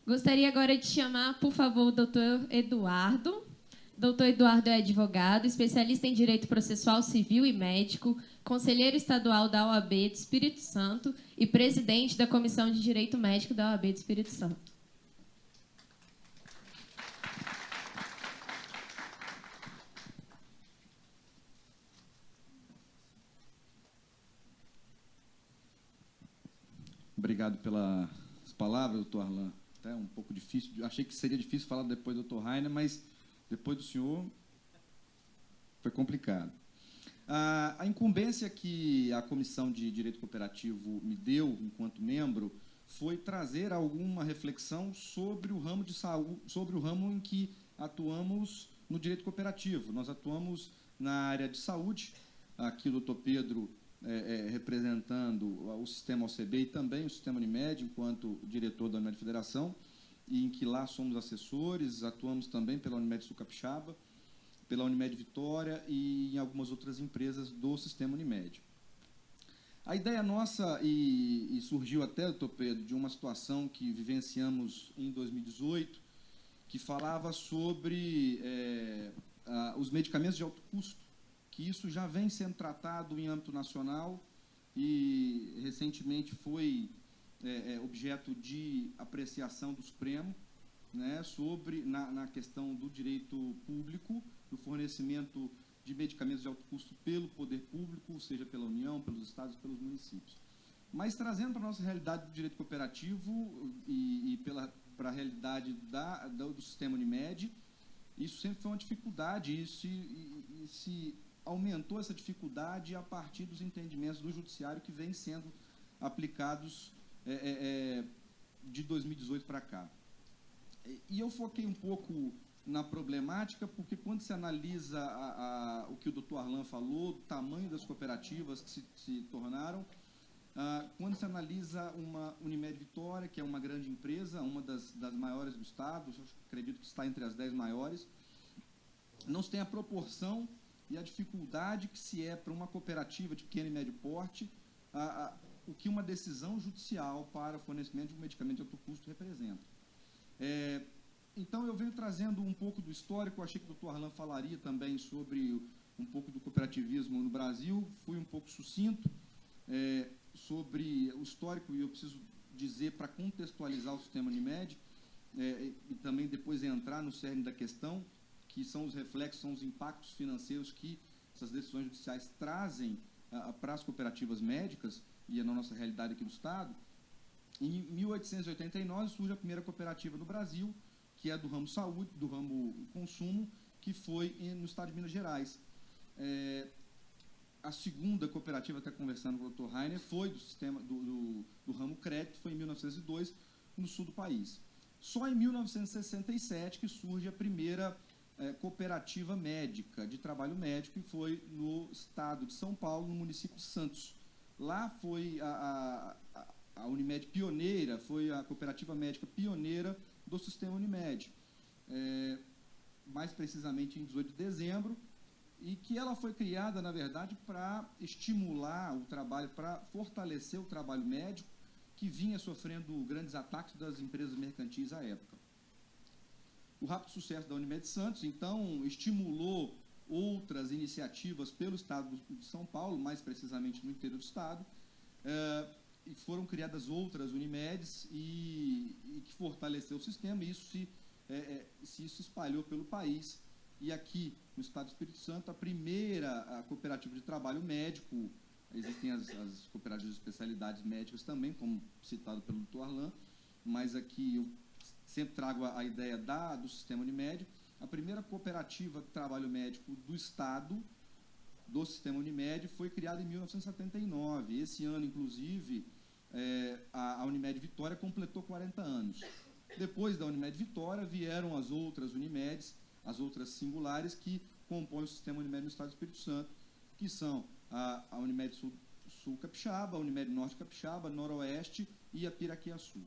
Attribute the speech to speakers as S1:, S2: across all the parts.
S1: Gostaria agora de chamar, por favor, o doutor Eduardo. Doutor Eduardo é advogado, especialista em Direito Processual Civil e Médico, conselheiro estadual da OAB do Espírito Santo e presidente da Comissão de Direito Médico da OAB do Espírito Santo.
S2: Obrigado pelas palavras, doutor Arlan. Até um pouco difícil, achei que seria difícil falar depois do doutor Rainer, mas depois do senhor foi complicado. A incumbência que a Comissão de Direito Cooperativo me deu, enquanto membro, foi trazer alguma reflexão sobre o ramo de saúde, sobre o ramo em que atuamos no direito cooperativo. Nós atuamos na área de saúde, aqui o doutor Pedro representando o sistema OCB e também o sistema Unimed, enquanto diretor da Unimed Federação, e em que lá somos assessores, atuamos também pela Unimed Sul Capixaba, pela Unimed Vitória e em algumas outras empresas do sistema Unimed. A ideia nossa, e surgiu até, doutor Pedro, de uma situação que vivenciamos em 2018, que falava sobre os medicamentos de alto custo, que isso já vem sendo tratado em âmbito nacional e recentemente foi objeto de apreciação do Supremo, né, sobre, na questão do direito público, do fornecimento de medicamentos de alto custo pelo poder público, seja pela União, pelos estados e pelos municípios. Mas trazendo para a nossa realidade do direito cooperativo e para a realidade do sistema Unimed, isso sempre foi uma dificuldade, e se aumentou essa dificuldade a partir dos entendimentos do judiciário que vem sendo aplicados de 2018 para cá. E eu foquei um pouco na problemática, porque quando se analisa o que o doutor Arlan falou, do tamanho das cooperativas que se tornaram, quando se analisa uma Unimed Vitória, que é uma grande empresa, uma das maiores do Estado, eu acredito que está entre as 10 maiores, não se tem a proporção e a dificuldade que se é para uma cooperativa de pequeno e médio porte, o que uma decisão judicial para o fornecimento de um medicamento de alto custo representa. Então, eu venho trazendo um pouco do histórico, eu achei que o doutor Arlan falaria também sobre um pouco do cooperativismo no Brasil, fui um pouco sucinto sobre o histórico, e eu preciso dizer, para contextualizar o sistema Unimed, e também depois entrar no cerne da questão, que são os reflexos, são os impactos financeiros que essas decisões judiciais trazem para as cooperativas médicas, e na nossa realidade aqui no Estado. Em 1889 surge a primeira cooperativa no Brasil, que é do ramo saúde, do ramo consumo, que foi no estado de Minas Gerais. A segunda cooperativa, até conversando com o Dr. Rainer, foi do sistema do ramo crédito, foi em 1902, no sul do país. Só em 1967 que surge a primeira cooperativa médica, de trabalho médico, que foi no estado de São Paulo, no município de Santos. Lá foi a Unimed pioneira, foi a cooperativa médica pioneira do sistema Unimed, mais precisamente em 18 de dezembro, e que ela foi criada, na verdade, para estimular o trabalho, para fortalecer o trabalho médico, que vinha sofrendo grandes ataques das empresas mercantis à época. O rápido sucesso da Unimed Santos, então, estimulou outras iniciativas pelo estado de São Paulo, mais precisamente no interior do estado, e foram criadas outras Unimedes e que fortaleceu o sistema, e isso se espalhou pelo país. E aqui, no estado do Espírito Santo, a primeira cooperativa de trabalho médico, existem as cooperativas de especialidades médicas também, como citado pelo doutor Arlan, mas aqui eu sempre trago a ideia do sistema Unimed. A primeira cooperativa de trabalho médico do Estado, do sistema Unimed, foi criada em 1979. Esse ano, inclusive, a Unimed Vitória completou 40 anos. Depois da Unimed Vitória, vieram as outras Unimedes, as outras singulares, que compõem o sistema Unimed no Estado do Espírito Santo, que são a Unimed Sul Capixaba, a Unimed Norte Capixaba, Noroeste e a Piraquiaçu.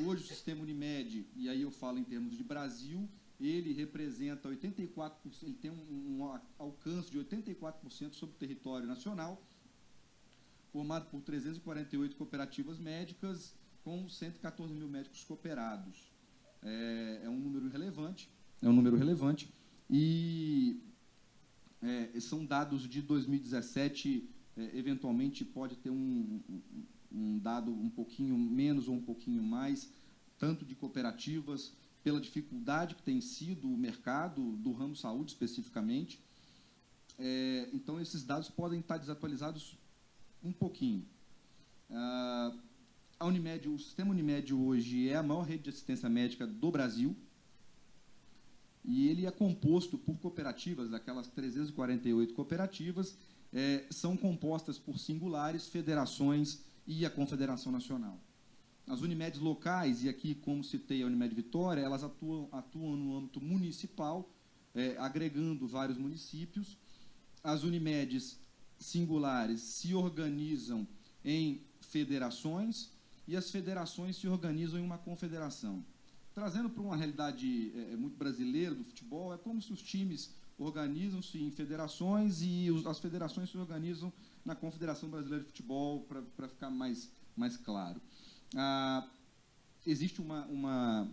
S2: Hoje o sistema Unimed, e aí eu falo em termos de Brasil, ele representa 84%, ele tem um alcance de 84% sobre o território nacional, formado por 348 cooperativas médicas com 114 mil médicos cooperados. É um número relevante, e são dados de 2017, eventualmente pode ter um dado um pouquinho menos ou um pouquinho mais, tanto de cooperativas, pela dificuldade que tem sido o mercado do ramo saúde, especificamente. Então, esses dados podem estar desatualizados um pouquinho. A Unimed, o sistema Unimed hoje é a maior rede de assistência médica do Brasil, e ele é composto por cooperativas, daquelas 348 cooperativas, são compostas por singulares, federações e a Confederação Nacional. As Unimedes locais, e aqui, como citei a Unimed Vitória, elas atuam no âmbito municipal, agregando vários municípios. As Unimedes singulares se organizam em federações, e as federações se organizam em uma confederação. Trazendo para uma realidade muito brasileira do futebol, é como se os times organizam-se em federações e as federações se organizam na Confederação Brasileira de Futebol, para ficar mais claro. Existe uma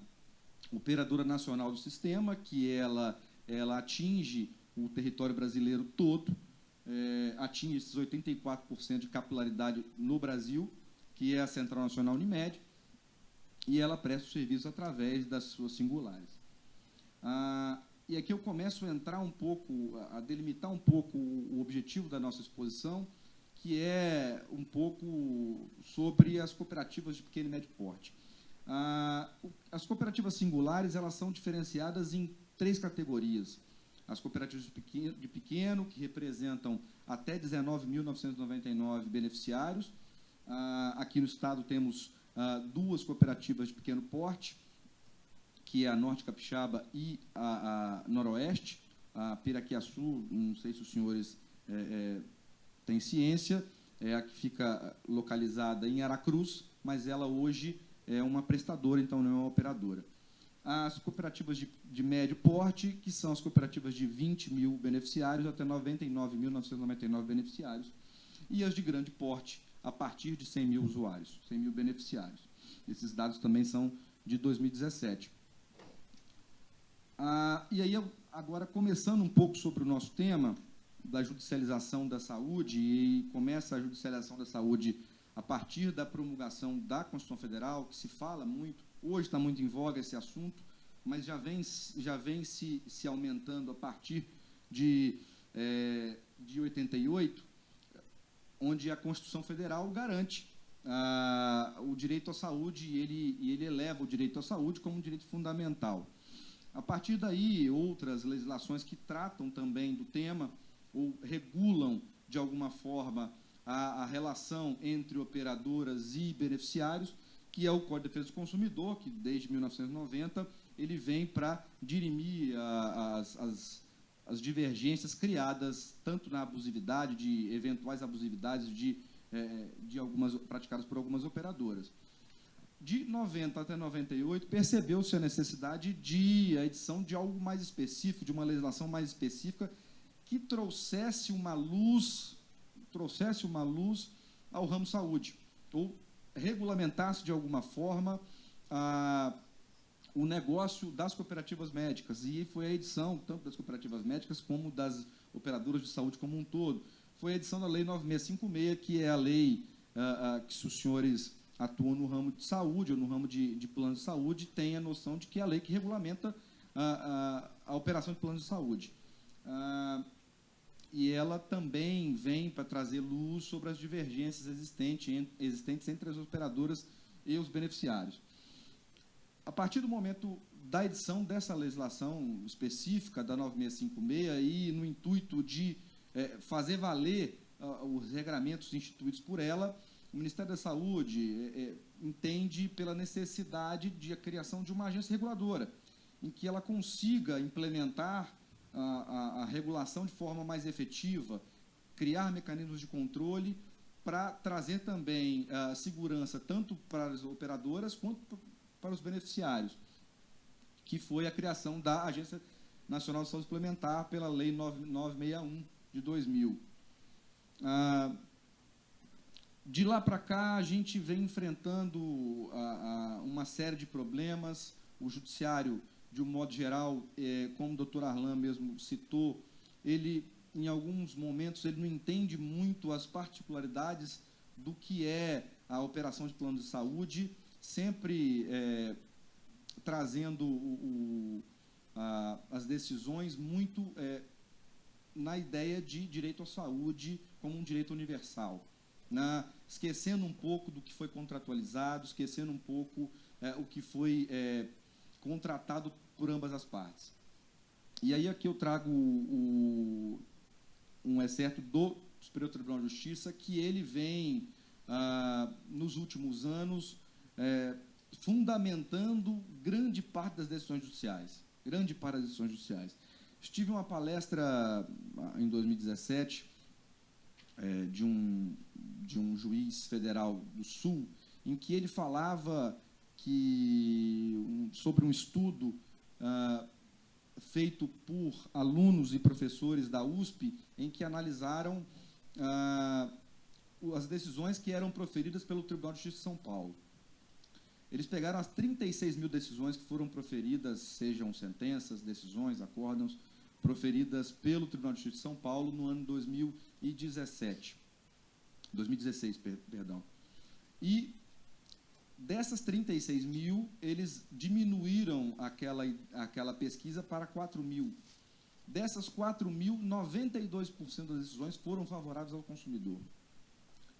S2: operadora nacional do sistema, que ela atinge o território brasileiro todo, atinge esses 84% de capilaridade no Brasil, que é a Central Nacional Unimed, e ela presta o serviço através das suas singulares. E aqui eu começo a entrar um pouco, a delimitar um pouco o objetivo da nossa exposição, que é um pouco sobre as cooperativas de pequeno e médio porte. As cooperativas singulares, elas são diferenciadas em 3 categorias. As cooperativas de pequeno, que representam até 19.999 beneficiários. Aqui no estado temos 2 cooperativas de pequeno porte, que é a Norte Capixaba e a Noroeste. A Piraquiaçu, não sei se os senhores têm ciência, a que fica localizada em Aracruz, mas ela hoje é uma prestadora, então não é uma operadora. As cooperativas de médio porte, que são as cooperativas de 20 mil beneficiários até 99.999 beneficiários, e as de grande porte, a partir de 100 mil usuários, 100 mil beneficiários. Esses dados também são de 2017. E aí, agora, começando um pouco sobre o nosso tema da judicialização da saúde, e começa a judicialização da saúde a partir da promulgação da Constituição Federal, que se fala muito, hoje está muito em voga esse assunto, mas já vem se aumentando a partir de 88, onde a Constituição Federal garante o direito à saúde, e ele eleva o direito à saúde como um direito fundamental. A partir daí, outras legislações que tratam também do tema, ou regulam, de alguma forma, a relação entre operadoras e beneficiários, que é o Código de Defesa do Consumidor, que desde 1990 ele vem para dirimir as divergências criadas tanto na abusividade, de eventuais abusividades de algumas praticadas por algumas operadoras. De 90 até 98, percebeu-se a necessidade de a edição de algo mais específico, de uma legislação mais específica, que trouxesse uma luz ao ramo saúde, ou regulamentasse de alguma forma o negócio das cooperativas médicas, e foi a edição tanto das cooperativas médicas como das operadoras de saúde como um todo. Foi a edição da Lei 9656, que é a lei que, se os senhores atuam no ramo de saúde ou no ramo de plano de saúde, tem a noção de que é a lei que regulamenta a operação de plano de saúde. E ela também vem para trazer luz sobre as divergências existentes entre as operadoras e os beneficiários. A partir do momento da edição dessa legislação específica, da 9656, e no intuito de fazer valer os regramentos instituídos por ela, o Ministério da Saúde entende pela necessidade de a criação de uma agência reguladora, em que ela consiga implementar a regulação de forma mais efetiva, criar mecanismos de controle para trazer também segurança tanto para as operadoras quanto para os beneficiários, que foi a criação da Agência Nacional de Saúde Suplementar pela Lei 9961 de 2000. De lá para cá, a gente vem enfrentando uma série de problemas. O judiciário, de um modo geral, como o doutor Arlan mesmo citou, ele, em alguns momentos, ele não entende muito as particularidades do que é a operação de plano de saúde, sempre trazendo as decisões muito na ideia de direito à saúde como um direito universal, esquecendo um pouco do que foi contratualizado, esquecendo um pouco o que foi contratado por ambas as partes. E aí aqui eu trago um excerto do Superior Tribunal de Justiça, que ele vem, nos últimos anos, fundamentando grande parte das decisões judiciais. Grande parte das decisões judiciais. Estive em uma palestra em 2017 de um juiz federal do Sul, em que ele falava sobre um estudo feito por alunos e professores da USP, em que analisaram as decisões que eram proferidas pelo Tribunal de Justiça de São Paulo. Eles pegaram as 36 mil decisões que foram proferidas, sejam sentenças, decisões, acórdãos, proferidas pelo Tribunal de Justiça de São Paulo no ano 2016, perdão. E dessas 36 mil, eles diminuíram aquela pesquisa para 4 mil. Dessas 4 mil, 92% das decisões foram favoráveis ao consumidor.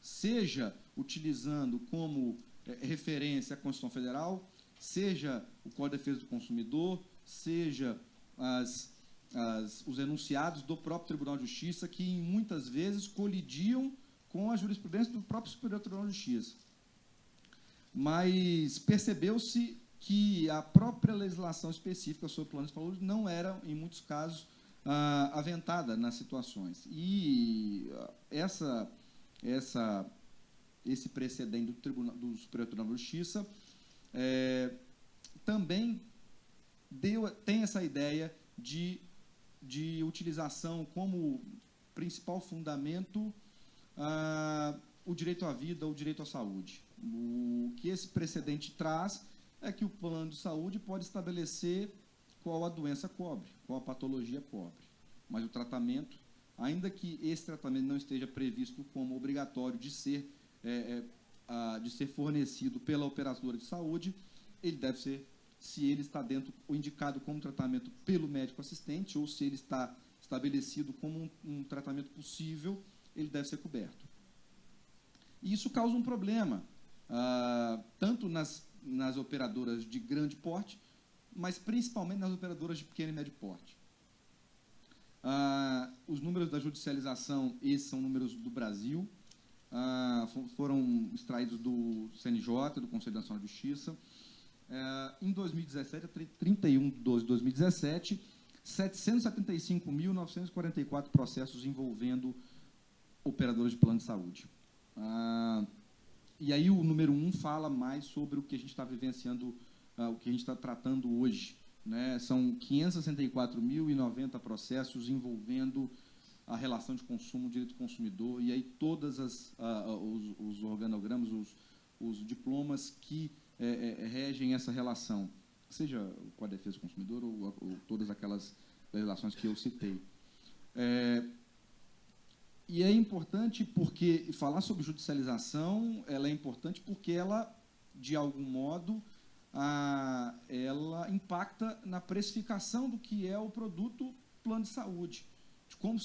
S2: Seja utilizando como referência a Constituição Federal, seja o Código de Defesa do Consumidor, seja os enunciados do próprio Tribunal de Justiça, que muitas vezes colidiam com a jurisprudência do próprio Superior Tribunal de Justiça. Mas percebeu-se que a própria legislação específica sobre planos de saúde não era, em muitos casos, aventada nas situações. E esse precedente do Superior Tribunal de Justiça também tem essa ideia de utilização como principal fundamento o direito à vida, o direito à saúde. O que esse precedente traz é que o plano de saúde pode estabelecer qual a doença cobre, qual a patologia cobre. Mas o tratamento, ainda que esse tratamento não esteja previsto como obrigatório de ser fornecido pela operadora de saúde, ele deve ser, se ele está dentro ou indicado como tratamento pelo médico assistente, ou se ele está estabelecido como um tratamento possível, ele deve ser coberto. E isso causa um problema, tanto nas operadoras de grande porte, mas principalmente nas operadoras de pequeno e médio porte. Os números da judicialização, esses são números do Brasil, foram extraídos do CNJ, do Conselho Nacional de Justiça. Em 2017, a 31 de 12 de 2017, 775.944 processos envolvendo operadoras de plano de saúde. E aí o número 1 fala mais sobre o que a gente está vivenciando, o que a gente está tratando hoje. São 564.090 processos envolvendo a relação de consumo, direito do consumidor, e aí todos os organogramas, os diplomas que regem essa relação, seja o Código de Defesa do Consumidor ou todas aquelas legislações que eu citei. E é importante porque falar sobre judicialização, ela é importante porque ela, de algum modo, ela impacta na precificação do que é o produto plano de saúde. Como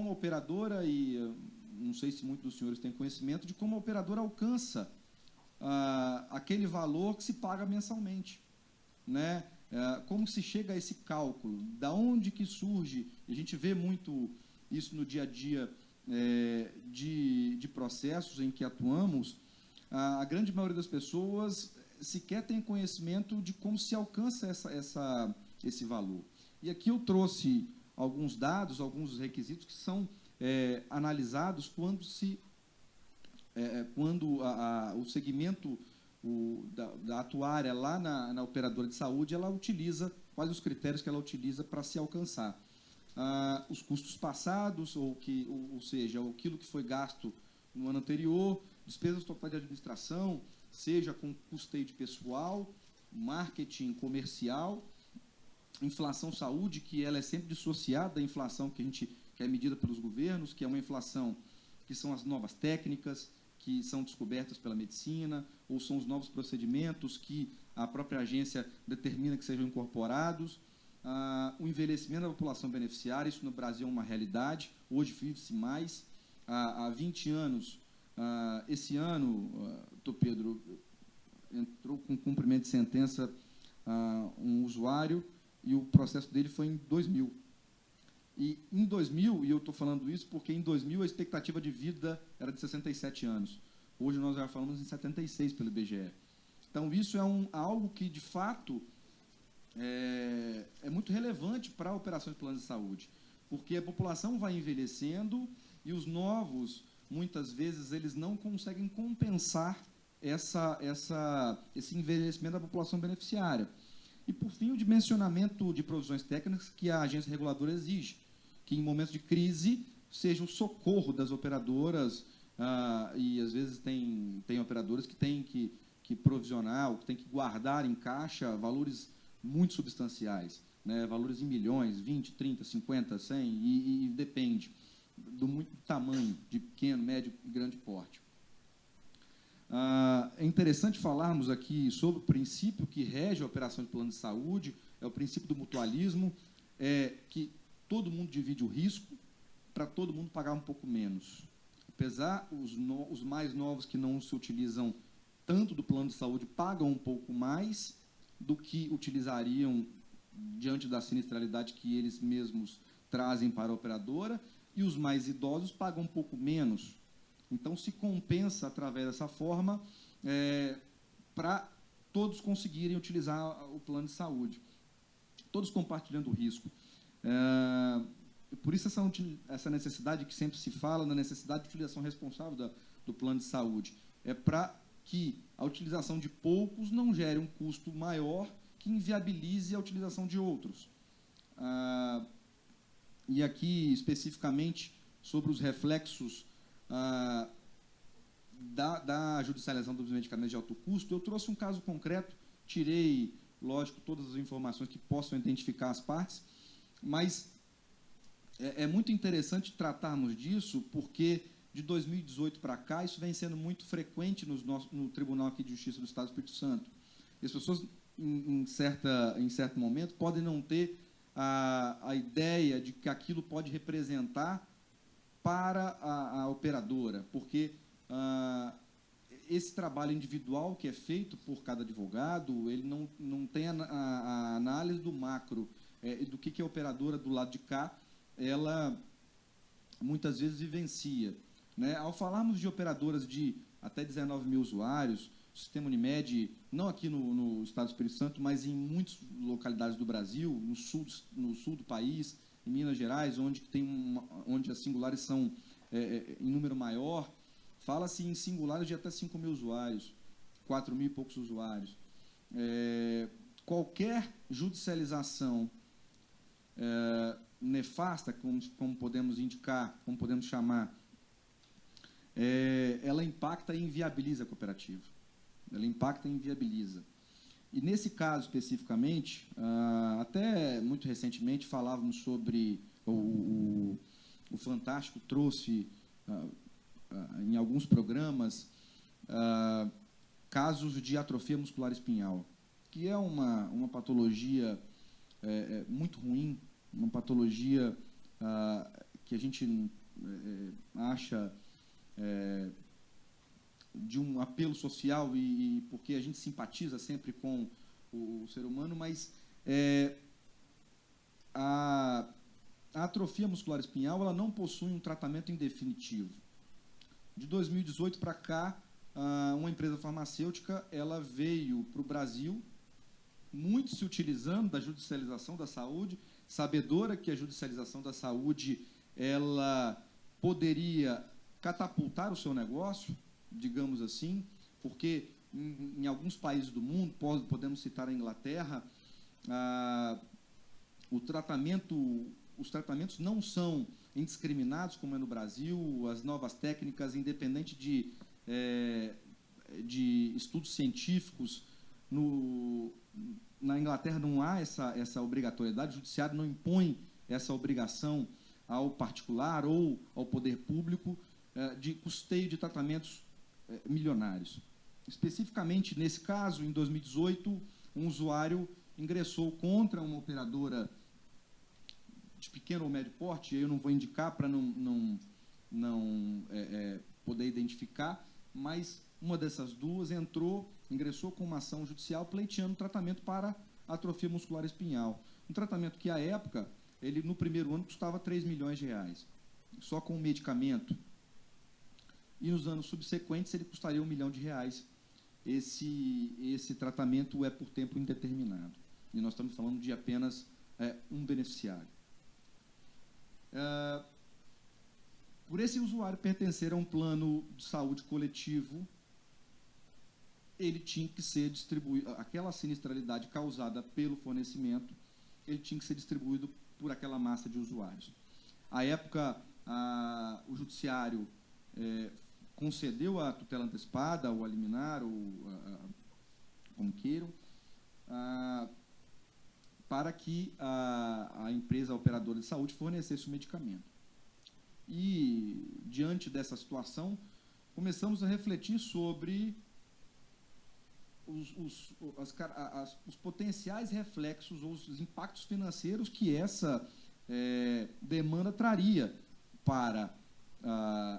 S2: a operadora, e não sei se muitos dos senhores têm conhecimento, de como a operadora alcança aquele valor que se paga mensalmente. Como se chega a esse cálculo, da onde que surge, e a gente vê muito isso no dia a dia de processos em que atuamos, a grande maioria das pessoas sequer tem conhecimento de como se alcança esse valor. E aqui eu trouxe alguns dados, alguns requisitos que são analisados quando o segmento da atuária lá na operadora de saúde, ela utiliza, quais os critérios que ela utiliza para se alcançar. Os custos passados, ou seja, aquilo que foi gasto no ano anterior, despesas totais de administração, seja com custeio de pessoal, marketing comercial, inflação saúde, que ela é sempre dissociada da inflação que é medida pelos governos, que é uma inflação que são as novas técnicas que são descobertas pela medicina, ou são os novos procedimentos que a própria agência determina que sejam incorporados. O envelhecimento da população beneficiária, isso no Brasil é uma realidade, hoje vive-se mais. Há 20 anos, esse ano, Dr. Pedro, entrou com cumprimento de sentença um usuário, e o processo dele foi em 2000. E em 2000, e eu estou falando isso porque em 2000 a expectativa de vida era de 67 anos. Hoje nós já falamos em 76 pelo IBGE. Então, isso é algo que, de fato, é muito relevante para operações de planos de saúde, porque a população vai envelhecendo e os novos, muitas vezes, eles não conseguem compensar esse envelhecimento da população beneficiária. E, por fim, o dimensionamento de provisões técnicas que a agência reguladora exige, que, em momentos de crise, seja o socorro das operadoras, e, às vezes, tem operadoras que têm que provisionar, ou que têm que guardar em caixa valores muito substanciais, né? Valores em milhões, 20, 30, 50, 100, e depende do muito tamanho, de pequeno, médio e grande porte. É interessante falarmos aqui sobre o princípio que rege a operação de plano de saúde, é o princípio do mutualismo, que todo mundo divide o risco para todo mundo pagar um pouco menos. Apesar, os mais novos que não se utilizam tanto do plano de saúde pagam um pouco mais do que utilizariam diante da sinistralidade que eles mesmos trazem para a operadora, e os mais idosos pagam um pouco menos. Então, se compensa, através dessa forma, para todos conseguirem utilizar o plano de saúde, todos compartilhando o risco. Por isso, essa necessidade que sempre se fala, da necessidade de utilização responsável do plano de saúde, é para que a utilização de poucos não gere um custo maior que inviabilize a utilização de outros. E aqui, especificamente, sobre os reflexos da judicialização dos medicamentos de alto custo, eu trouxe um caso concreto, tirei, lógico, todas as informações que possam identificar as partes, mas é muito interessante tratarmos disso, porque de 2018 para cá, isso vem sendo muito frequente no Tribunal aqui de Justiça do Estado do Espírito Santo. E as pessoas, em certo momento, podem não ter a ideia de que aquilo pode representar para a operadora, porque esse trabalho individual que é feito por cada advogado, ele não tem a análise do macro, do que a operadora do lado de cá, ela muitas vezes vivencia. Né? Ao falarmos de operadoras de até 19 mil usuários, o sistema Unimed, não aqui no Estado do Espírito Santo, mas em muitas localidades do Brasil, no sul do país, em Minas Gerais, onde as singulares são em número maior, fala-se em singulares de até 5 mil usuários, 4 mil e poucos usuários. Qualquer judicialização nefasta, como podemos indicar, como podemos chamar, ela impacta e inviabiliza a cooperativa. Ela impacta e inviabiliza. E, nesse caso, especificamente, até muito recentemente falávamos sobre, o Fantástico trouxe, em alguns programas, casos de atrofia muscular espinhal, que é uma patologia muito ruim, uma patologia que a gente acha de um apelo social, e porque a gente simpatiza sempre com o ser humano, mas a atrofia muscular espinhal, ela não possui um tratamento em definitivo. De 2018 para cá, uma empresa farmacêutica, ela veio para o Brasil, muito se utilizando da judicialização da saúde, sabedora que a judicialização da saúde, ela poderia catapultar o seu negócio, digamos assim, porque em alguns países do mundo, podemos citar a Inglaterra, os tratamentos não são indiscriminados, como é no Brasil, as novas técnicas, independente de de estudos científicos. Na Inglaterra não há essa obrigatoriedade, o judiciário não impõe essa obrigação ao particular ou ao poder público de custeio de tratamentos milionários. Especificamente, nesse caso, em 2018, um usuário ingressou contra uma operadora de pequeno ou médio porte, eu não vou indicar para não poder identificar, mas uma dessas duas ingressou com uma ação judicial pleiteando tratamento para atrofia muscular espinhal. Um tratamento que, à época, ele no primeiro ano custava 3 milhões de reais, só com o medicamento. E nos anos subsequentes ele custaria R$1 milhão. Esse tratamento é por tempo indeterminado. E nós estamos falando de apenas um beneficiário. Por esse usuário pertencer a um plano de saúde coletivo, ele tinha que ser distribuído, aquela sinistralidade causada pelo fornecimento, ele tinha que ser distribuído por aquela massa de usuários. À época, o judiciário concedeu a tutela antecipada, ou a liminar, ou como queiram, para que a empresa operadora de saúde fornecesse o medicamento. E, diante dessa situação, começamos a refletir sobre os potenciais reflexos ou os impactos financeiros que essa demanda traria para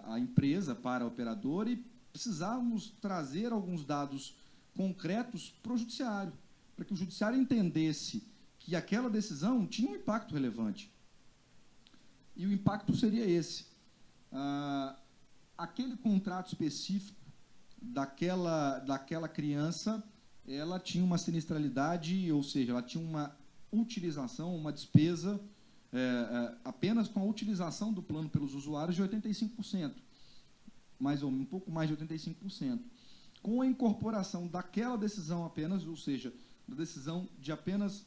S2: a empresa, para a operadora, e precisávamos trazer alguns dados concretos para o judiciário, para que o judiciário entendesse que aquela decisão tinha um impacto relevante. E o impacto seria esse. Aquele contrato específico daquela criança, ela tinha uma sinistralidade, ou seja, ela tinha uma utilização, uma despesa, apenas com a utilização do plano pelos usuários, de 85%, um pouco mais de 85%. Com a incorporação daquela decisão apenas, ou seja, da decisão de apenas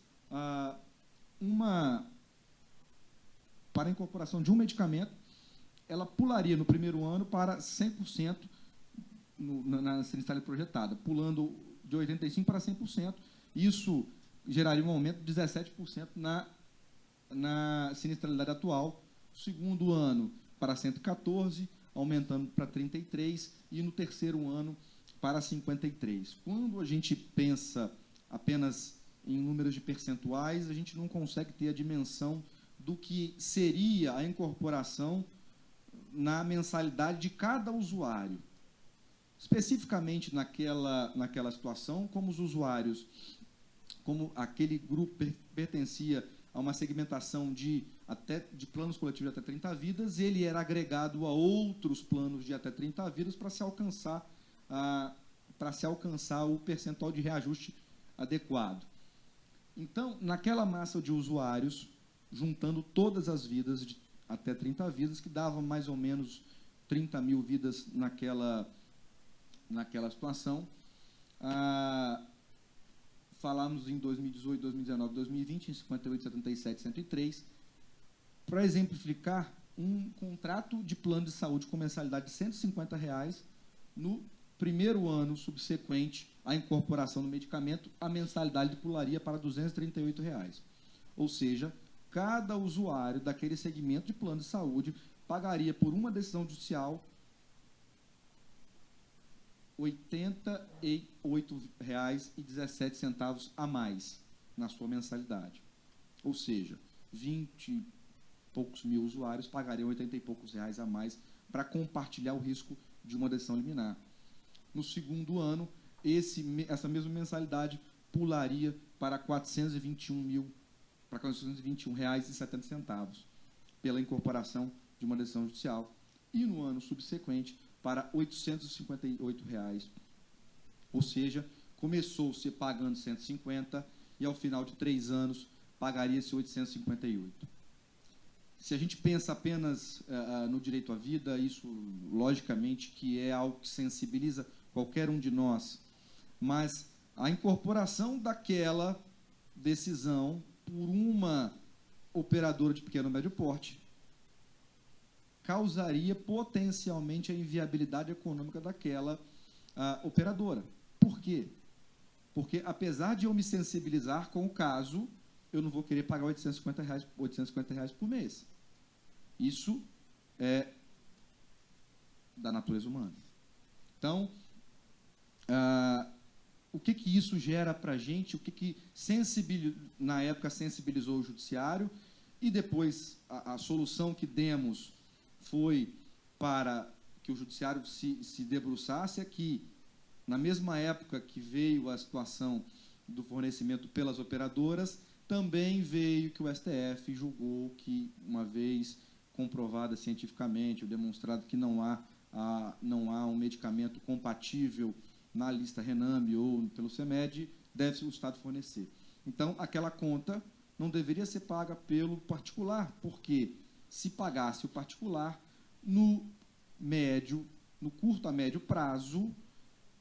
S2: para a incorporação de um medicamento, ela pularia no primeiro ano para 100% na sinistralidade projetada, pulando de 85% para 100%. Isso geraria um aumento de 17% na sinistralidade atual. Segundo ano para 114%, aumentando para 33%, e no terceiro ano para 53%. Quando a gente pensa apenas em números de percentuais, a gente não consegue ter a dimensão do que seria a incorporação na mensalidade de cada usuário. Especificamente naquela situação, como os usuários, como aquele grupo pertencia a uma segmentação de planos coletivos de até 30 vidas, ele era agregado a outros planos de até 30 vidas para se alcançar o percentual de reajuste adequado. Então, naquela massa de usuários, juntando todas as vidas de até 30 vidas, que dava mais ou menos 30 mil vidas naquela situação, falamos em 2018, 2019, 2020, em 58, 77, 103, para exemplificar um contrato de plano de saúde com mensalidade de R$ 150, no primeiro ano subsequente à incorporação do medicamento, a mensalidade pularia para R$ 238. Ou seja, cada usuário daquele segmento de plano de saúde pagaria, por uma decisão judicial, R$ 88,17 a mais na sua mensalidade. Ou seja, 20 e poucos mil usuários pagariam 80 e poucos reais a mais para compartilhar o risco de uma decisão liminar. No segundo ano, essa mesma mensalidade pularia para R$ 421,70 pela incorporação de uma decisão judicial, e no ano subsequente para R$ 858. Ou seja, começou-se pagando 150 e ao final de 3 anos pagaria-se 858. Se a gente pensa apenas no direito à vida, isso logicamente que é algo que sensibiliza qualquer um de nós, mas a incorporação daquela decisão por uma operadora de pequeno ou médio porte causaria potencialmente a inviabilidade econômica daquela operadora. Por quê? Porque, apesar de eu me sensibilizar com o caso, eu não vou querer pagar R$850 por mês. Isso é da natureza humana. Então, o que isso gera para a gente, o que na época sensibilizou o judiciário, e depois a solução que demos foi para que o judiciário se debruçasse aqui, na mesma época que veio a situação do fornecimento pelas operadoras, também veio que o STF julgou que, uma vez comprovada cientificamente, ou demonstrado que não há um medicamento compatível na lista Rename ou pelo CEMED, deve o Estado fornecer. Então, aquela conta não deveria ser paga pelo particular, porque se pagasse o particular, no curto a médio prazo,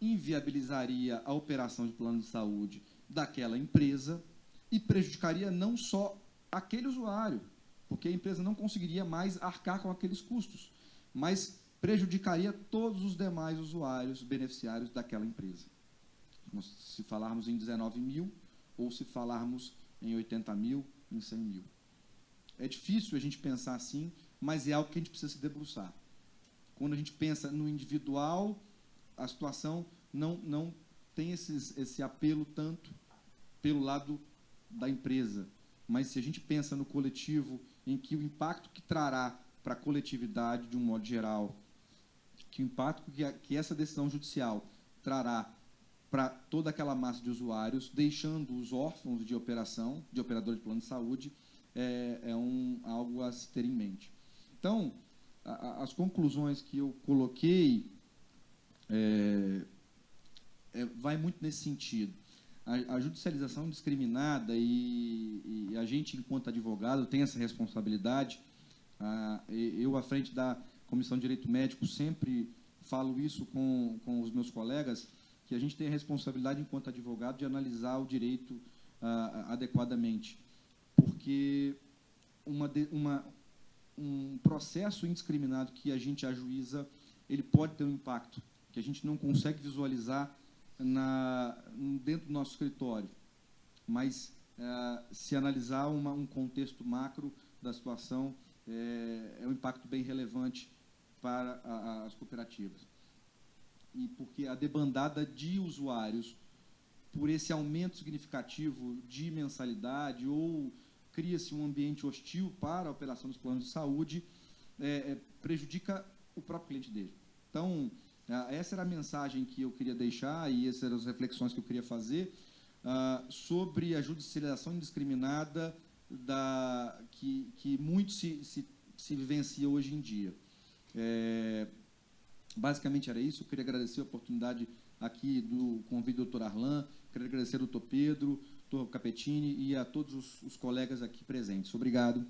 S2: inviabilizaria a operação de plano de saúde daquela empresa e prejudicaria não só aquele usuário, porque a empresa não conseguiria mais arcar com aqueles custos, mas prejudicaria todos os demais usuários beneficiários daquela empresa. Se falarmos em 19 mil, ou se falarmos em 80 mil, em 100 mil. É difícil a gente pensar assim, mas é algo que a gente precisa se debruçar. Quando a gente pensa no individual, a situação não tem esse apelo tanto pelo lado da empresa. Mas se a gente pensa no coletivo, em que o impacto que trará para a coletividade, de um modo geral, que o impacto que essa decisão judicial trará para toda aquela massa de usuários, deixando os órfãos de operação, de operador de plano de saúde, algo a se ter em mente. Então, as conclusões que eu coloquei vai muito nesse sentido. A judicialização indiscriminada, e a gente, enquanto advogado, tem essa responsabilidade. Eu, à frente da Comissão de Direito Médico, sempre falo isso com os meus colegas, que a gente tem a responsabilidade, enquanto advogado, de analisar o direito adequadamente. Porque um processo indiscriminado que a gente ajuiza, ele pode ter um impacto que a gente não consegue visualizar dentro do nosso escritório. Mas, se analisar um contexto macro da situação, é um impacto bem relevante para as cooperativas. E porque a debandada de usuários, por esse aumento significativo de mensalidade, ou cria-se um ambiente hostil para a operação dos planos de saúde, prejudica o próprio cliente dele. Então, essa era a mensagem que eu queria deixar, e essas eram as reflexões que eu queria fazer sobre a judicialização indiscriminada que muito se vivencia hoje em dia. Basicamente era isso. Eu queria agradecer a oportunidade aqui do convite do Dr. Arlan, queria agradecer ao Dr. Pedro, Dr. Capetini e a todos os colegas aqui presentes. Obrigado.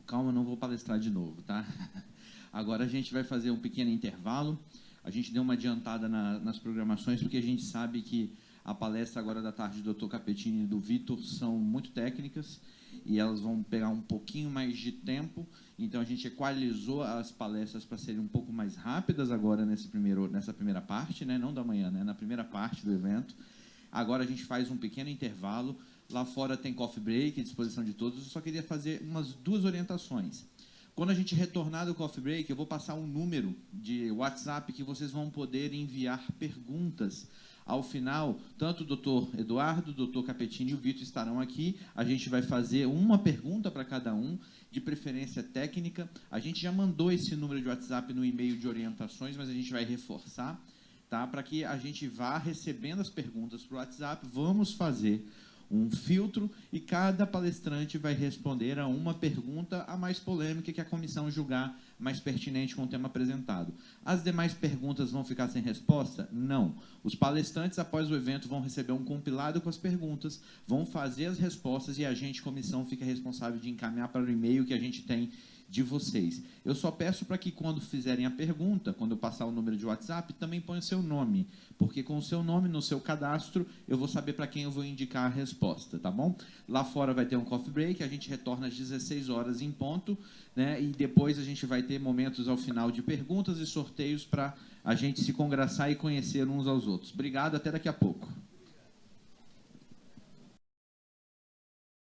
S3: Calma, não vou palestrar de novo, tá? Agora a gente vai fazer um pequeno intervalo. A gente deu uma adiantada nas programações, porque a gente sabe que a palestra agora da tarde do Dr. Capetini e do Vitor são muito técnicas e elas vão pegar um pouquinho mais de tempo. Então, a gente equalizou as palestras para serem um pouco mais rápidas agora nessa primeira parte, né? Não da manhã, né? Na primeira parte do evento. Agora a gente faz um pequeno intervalo. Lá fora tem coffee break, à disposição de todos. Eu só queria fazer umas 2 orientações. Quando a gente retornar do coffee break, eu vou passar um número de WhatsApp que vocês vão poder enviar perguntas. Ao final, tanto o doutor Eduardo, o doutor Capetini e o Vitor estarão aqui. A gente vai fazer uma pergunta para cada um, de preferência técnica. A gente já mandou esse número de WhatsApp no e-mail de orientações, mas a gente vai reforçar, tá? Para que a gente vá recebendo as perguntas para o WhatsApp. Vamos fazer um filtro e cada palestrante vai responder a uma pergunta a mais polêmica que a comissão julgar mais pertinente com o tema apresentado. As demais perguntas vão ficar sem resposta? Não. Os palestrantes, após o evento, vão receber um compilado com as perguntas, vão fazer as respostas e a gente, comissão, fica responsável de encaminhar para o e-mail que a gente tem de vocês. Eu só peço para que quando fizerem a pergunta, quando eu passar o número de WhatsApp, também ponha o seu nome, porque com o seu nome no seu cadastro, eu vou saber para quem eu vou indicar a resposta, tá bom? Lá fora vai ter um coffee break, a gente retorna às 16 horas em ponto, né? E depois a gente vai ter momentos ao final de perguntas e sorteios para a gente se congraçar e conhecer uns aos outros. Obrigado, até daqui a pouco.